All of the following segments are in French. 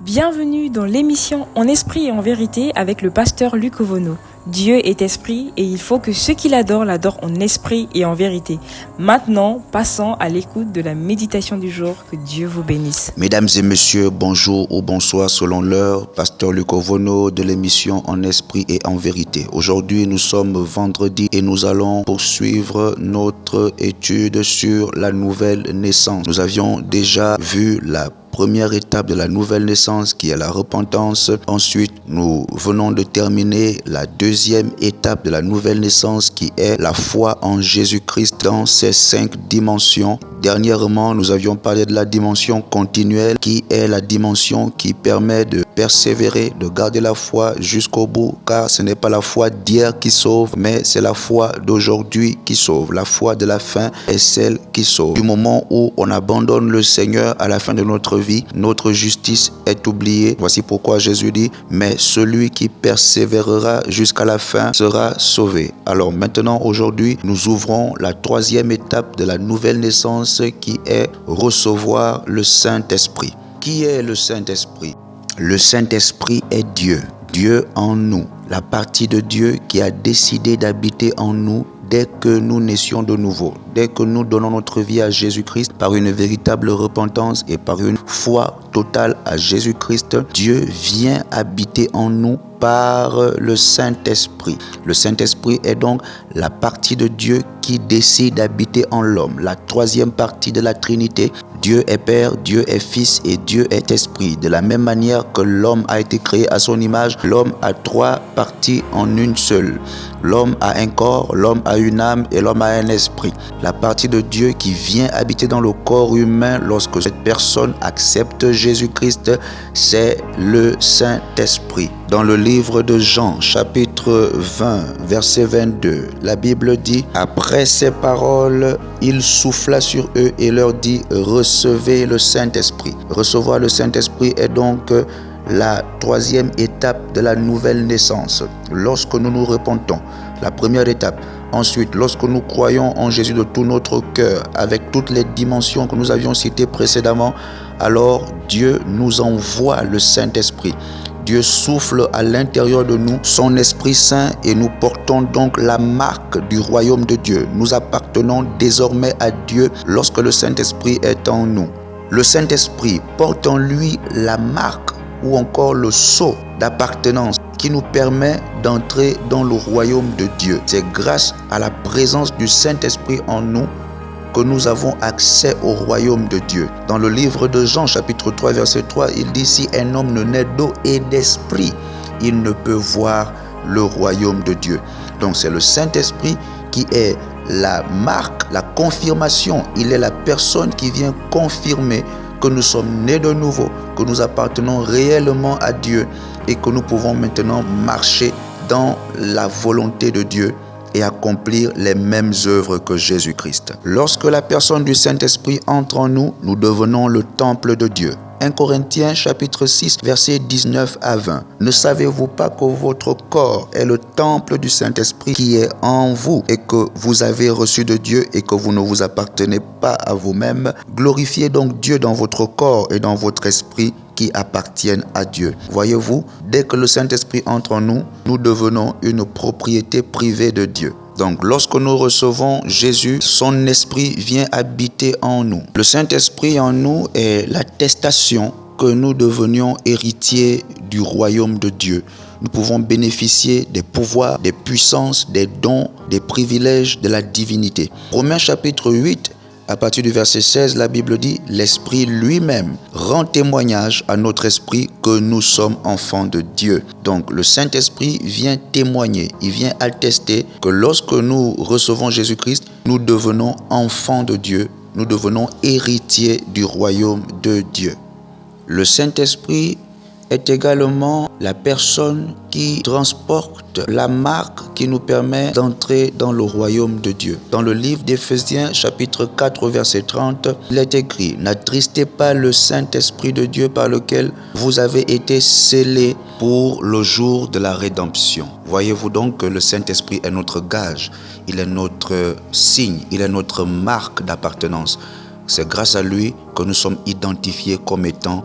Bienvenue dans l'émission En esprit et en vérité avec le pasteur Luc Ovono. Dieu est esprit et il faut que ceux qui l'adorent en esprit et en vérité. Maintenant, passons à l'écoute de la méditation du jour. Que Dieu vous bénisse. Mesdames et messieurs, bonjour ou bonsoir selon l'heure. Pasteur Luc Ovono de l'émission En esprit et en vérité. Aujourd'hui, nous sommes vendredi et nous allons poursuivre notre étude sur la nouvelle naissance. Nous avions déjà vu la première étape de la nouvelle naissance qui est la repentance. Ensuite, nous venons de terminer la deuxième étape de la nouvelle naissance qui est la foi en Jésus-Christ dans ses 5 dimensions. Dernièrement, nous avions parlé de la dimension continuelle qui est la dimension qui permet de persévérer, de garder la foi jusqu'au bout, car ce n'est pas la foi d'hier qui sauve, mais c'est la foi d'aujourd'hui qui sauve. La foi de la fin est celle qui sauve. Du moment où on abandonne le Seigneur à la fin de notre vie, notre justice est oubliée. Voici pourquoi Jésus dit, mais celui qui persévérera jusqu'à la fin sera sauvé. Alors maintenant, aujourd'hui, nous ouvrons la troisième étape de la nouvelle naissance qui est recevoir le Saint-Esprit. Qui est le Saint-Esprit? Le Saint-Esprit est Dieu, Dieu en nous, la partie de Dieu qui a décidé d'habiter en nous dès que nous naissions de nouveau, dès que nous donnons notre vie à Jésus-Christ par une véritable repentance et par une foi totale à Jésus-Christ, Dieu vient habiter en nous par le Saint-Esprit. Le Saint-Esprit est donc la partie de Dieu qui décide d'habiter en l'homme, la troisième partie de la Trinité. Dieu est Père, Dieu est Fils et Dieu est Esprit. De la même manière que l'homme a été créé à son image, l'homme a 3 parties en une seule. L'homme a un corps, l'homme a une âme et l'homme a un esprit. La partie de Dieu qui vient habiter dans le corps humain lorsque cette personne accepte Jésus-Christ, c'est le Saint-Esprit. Dans le livre de Jean, chapitre 20, verset 22, la Bible dit, après ces paroles, il souffla sur eux et leur dit, recevez le Saint-Esprit. Recevoir le Saint-Esprit est donc la troisième étape de la nouvelle naissance. Lorsque nous nous repentons, la première étape. Ensuite, lorsque nous croyons en Jésus de tout notre cœur, avec toutes les dimensions que nous avions citées précédemment, alors Dieu nous envoie le Saint-Esprit. Dieu souffle à l'intérieur de nous son Esprit Saint et nous portons donc la marque du royaume de Dieu. Nous appartenons désormais à Dieu lorsque le Saint-Esprit est en nous. Le Saint-Esprit porte en lui la marque ou encore le sceau d'appartenance qui nous permet d'entrer dans le royaume de Dieu. C'est grâce à la présence du Saint-Esprit en nous que nous avons accès au royaume de Dieu. Dans le livre de Jean, chapitre 3, verset 3, il dit, si un homme ne naît d'eau et d'esprit, il ne peut voir le royaume de Dieu. Donc c'est le Saint-Esprit qui est la marque, la confirmation. Il est la personne qui vient confirmer que nous sommes nés de nouveau, que nous appartenons réellement à Dieu et que nous pouvons maintenant marcher dans la volonté de Dieu et accomplir les mêmes œuvres que Jésus-Christ. Lorsque la personne du Saint-Esprit entre en nous, nous devenons le temple de Dieu. 1 Corinthiens chapitre 6, versets 19 à 20. Ne savez-vous pas que votre corps est le temple du Saint-Esprit qui est en vous et que vous avez reçu de Dieu et que vous ne vous appartenez pas à vous-même? Glorifiez donc Dieu dans votre corps et dans votre esprit qui appartiennent à Dieu. Voyez-vous, dès que le Saint-Esprit entre en nous, nous devenons une propriété privée de Dieu. Donc, lorsque nous recevons Jésus, son esprit vient habiter en nous. Le Saint-Esprit en nous est l'attestation que nous devenions héritiers du royaume de Dieu. Nous pouvons bénéficier des pouvoirs, des puissances, des dons, des privilèges de la divinité. Romains chapitre 8, à partir du verset 16, la Bible dit « L'Esprit lui-même rend témoignage à notre esprit que nous sommes enfants de Dieu. » Donc le Saint-Esprit vient témoigner, il vient attester que lorsque nous recevons Jésus-Christ, nous devenons enfants de Dieu, nous devenons héritiers du royaume de Dieu. Le Saint-Esprit est également la personne qui transporte la marque qui nous permet d'entrer dans le royaume de Dieu. Dans le livre d'Éphésiens, chapitre 4, verset 30, il est écrit « N'attristez pas le Saint-Esprit de Dieu par lequel vous avez été scellés pour le jour de la rédemption. » Voyez-vous donc que le Saint-Esprit est notre gage, il est notre signe, il est notre marque d'appartenance. C'est grâce à lui que nous sommes identifiés comme étant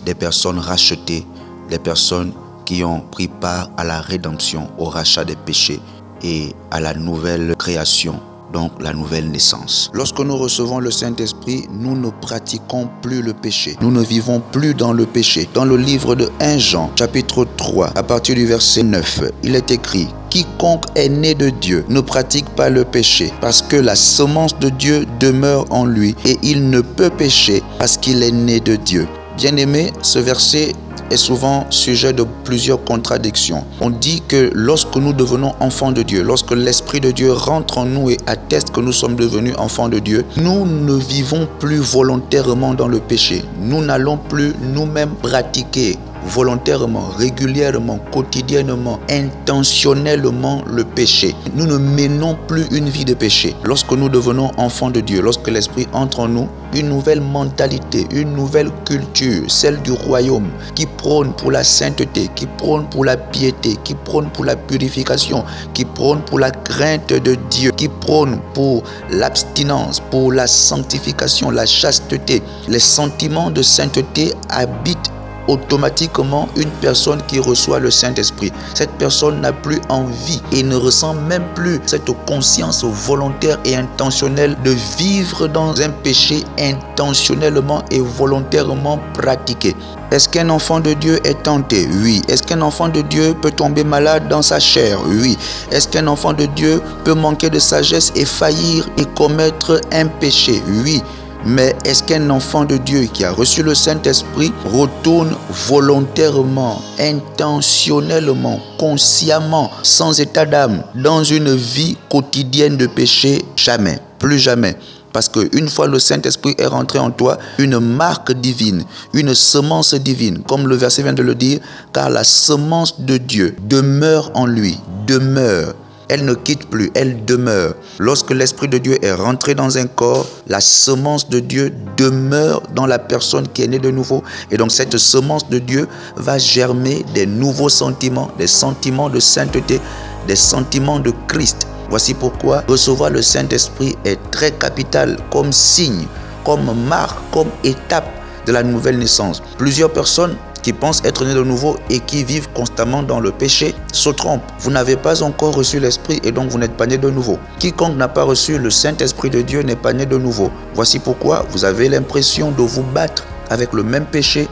des personnes rachetées, des personnes qui ont pris part à la rédemption, au rachat des péchés et à la nouvelle création, donc la nouvelle naissance. Lorsque nous recevons le Saint-Esprit, nous ne pratiquons plus le péché. Nous ne vivons plus dans le péché. Dans le livre de 1 Jean, chapitre 3, à partir du verset 9, il est écrit: quiconque est né de Dieu ne pratique pas le péché, parce que la semence de Dieu demeure en lui, et il ne peut pécher parce qu'il est né de Dieu. Bien-aimé, ce verset est souvent sujet de plusieurs contradictions. On dit que lorsque nous devenons enfants de Dieu, lorsque l'Esprit de Dieu rentre en nous et atteste que nous sommes devenus enfants de Dieu, nous ne vivons plus volontairement dans le péché. Nous n'allons plus nous-mêmes pratiquer volontairement, régulièrement, quotidiennement, intentionnellement le péché. Nous ne menons plus une vie de péché. Lorsque nous devenons enfants de Dieu, lorsque l'Esprit entre en nous, une nouvelle mentalité, une nouvelle culture, celle du royaume, qui prône pour la sainteté, qui prône pour la piété, qui prône pour la purification, qui prône pour la crainte de Dieu, qui prône pour l'abstinence, pour la sanctification, la chasteté. Les sentiments de sainteté habitent automatiquement une personne qui reçoit le Saint-Esprit. Cette personne n'a plus envie et ne ressent même plus cette conscience volontaire et intentionnelle de vivre dans un péché intentionnellement et volontairement pratiqué. Est-ce qu'un enfant de Dieu est tenté? Oui. Est-ce qu'un enfant de Dieu peut tomber malade dans sa chair? Oui. Est-ce qu'un enfant de Dieu peut manquer de sagesse et faillir et commettre un péché? Oui. Mais est-ce qu'un enfant de Dieu qui a reçu le Saint-Esprit retourne volontairement, intentionnellement, consciemment, sans état d'âme, dans une vie quotidienne de péché? Jamais, plus jamais. Parce qu'une fois le Saint-Esprit est rentré en toi, une marque divine, une semence divine, comme le verset vient de le dire, car la semence de Dieu demeure en lui, demeure. Elle ne quitte plus, elle demeure. Lorsque l'Esprit de Dieu est rentré dans un corps, la semence de Dieu demeure dans la personne qui est née de nouveau. Et donc cette semence de Dieu va germer des nouveaux sentiments, des sentiments de sainteté, des sentiments de Christ. Voici pourquoi recevoir le Saint-Esprit est très capital comme signe, comme marque, comme étape de la nouvelle naissance. Plusieurs personnes qui pensent être nés de nouveau et qui vivent constamment dans le péché se trompent. Vous n'avez pas encore reçu l'Esprit et donc vous n'êtes pas né de nouveau. Quiconque n'a pas reçu le Saint-Esprit de Dieu n'est pas né de nouveau. Voici pourquoi vous avez l'impression de vous battre avec le même péché,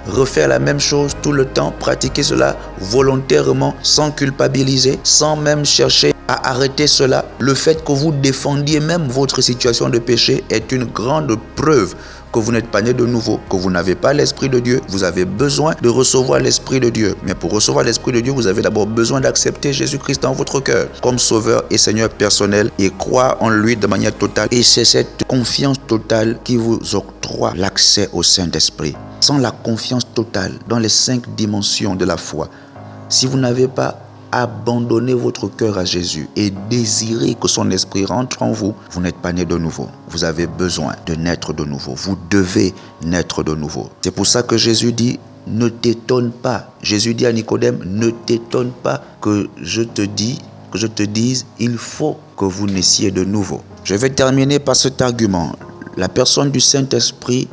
refaire la même chose tout le temps, pratiquer cela volontairement, sans culpabiliser, sans même chercher à arrêter cela. Le fait que vous défendiez même votre situation de péché est une grande preuve que vous n'êtes pas né de nouveau, que vous n'avez pas l'Esprit de Dieu. Vous avez besoin de recevoir l'Esprit de Dieu. Mais pour recevoir l'Esprit de Dieu, vous avez d'abord besoin d'accepter Jésus-Christ dans votre cœur comme Sauveur et Seigneur personnel et croire en lui de manière totale. Et c'est cette confiance totale qui vous octroie l'accès au Saint-Esprit. Sans la confiance totale dans les 5 dimensions de la foi, si vous n'avez pas abandonné votre cœur à Jésus et désirez que son esprit rentre en vous, vous n'êtes pas né de nouveau. Vous avez besoin de naître de nouveau. Vous devez naître de nouveau. C'est pour ça que Jésus dit, ne t'étonne pas. Jésus dit à Nicodème, ne t'étonne pas que je te dise, il faut que vous naissiez de nouveau. Je vais terminer par cet argument. La personne du Saint-Esprit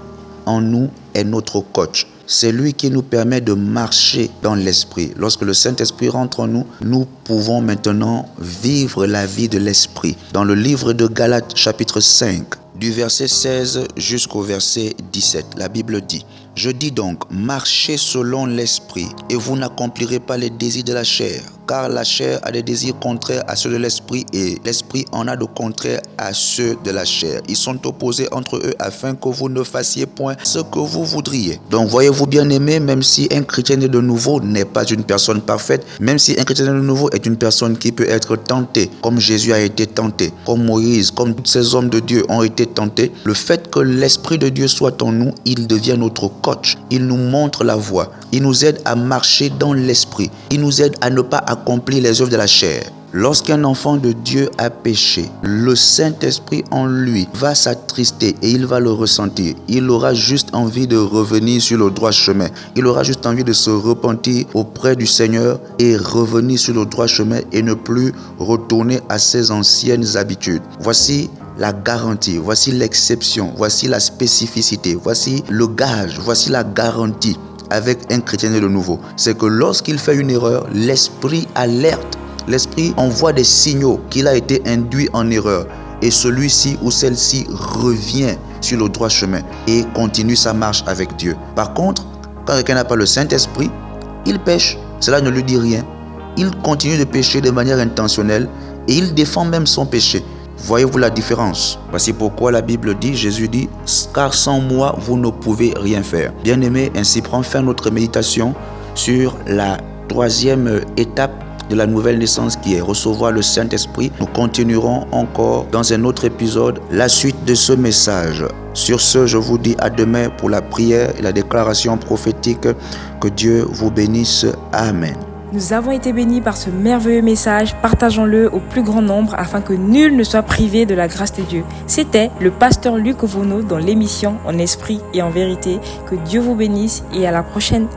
en nous est notre coach. C'est lui qui nous permet de marcher dans l'Esprit. Lorsque le Saint-Esprit rentre en nous, nous pouvons maintenant vivre la vie de l'Esprit. Dans le livre de Galates, chapitre 5, du verset 16 jusqu'au verset 17, la Bible dit: « Je dis donc, marchez selon l'Esprit, et vous n'accomplirez pas les désirs de la chair. Car la chair a des désirs contraires à ceux de l'Esprit, et l'Esprit en a de contraires à ceux de la chair. Ils sont opposés entre eux afin que vous ne fassiez point ce que vous voudriez. » Donc voyez-vous bien aimé, même si un chrétien né de nouveau n'est pas une personne parfaite, même si un chrétien né de nouveau est une personne qui peut être tentée, comme Jésus a été tenté, comme Moïse, comme tous ces hommes de Dieu ont été tentés, le fait que l'Esprit de Dieu soit en nous, il devient notre coach. Il nous montre la voie. Il nous aide à marcher dans l'Esprit. Il nous aide à ne pas accomplir les œuvres de la chair. Lorsqu'un enfant de Dieu a péché, le Saint-Esprit en lui va s'attrister et il va le ressentir. Il aura juste envie de revenir sur le droit chemin. Il aura juste envie de se repentir auprès du Seigneur et revenir sur le droit chemin et ne plus retourner à ses anciennes habitudes. Voici la garantie, voici l'exception, voici la spécificité, voici le gage, voici la garantie avec un chrétien né de nouveau. C'est que lorsqu'il fait une erreur, l'esprit alerte, l'esprit envoie des signaux qu'il a été induit en erreur. Et celui-ci ou celle-ci revient sur le droit chemin et continue sa marche avec Dieu. Par contre, quand quelqu'un n'a pas le Saint-Esprit, il pêche. Cela ne lui dit rien. Il continue de pécher de manière intentionnelle et il défend même son péché. Voyez-vous la différence? Voici pourquoi la Bible dit, Jésus dit, « Car sans moi, vous ne pouvez rien faire. » Bien-aimés, ainsi prend fin notre méditation sur la troisième étape de la nouvelle naissance qui est recevoir le Saint-Esprit. Nous continuerons encore dans un autre épisode la suite de ce message. Sur ce, je vous dis à demain pour la prière et la déclaration prophétique. Que Dieu vous bénisse. Amen. Nous avons été bénis par ce merveilleux message. Partageons-le au plus grand nombre afin que nul ne soit privé de la grâce de Dieu. C'était le pasteur Luc Ovono dans l'émission En esprit et en vérité. Que Dieu vous bénisse et à la prochaine.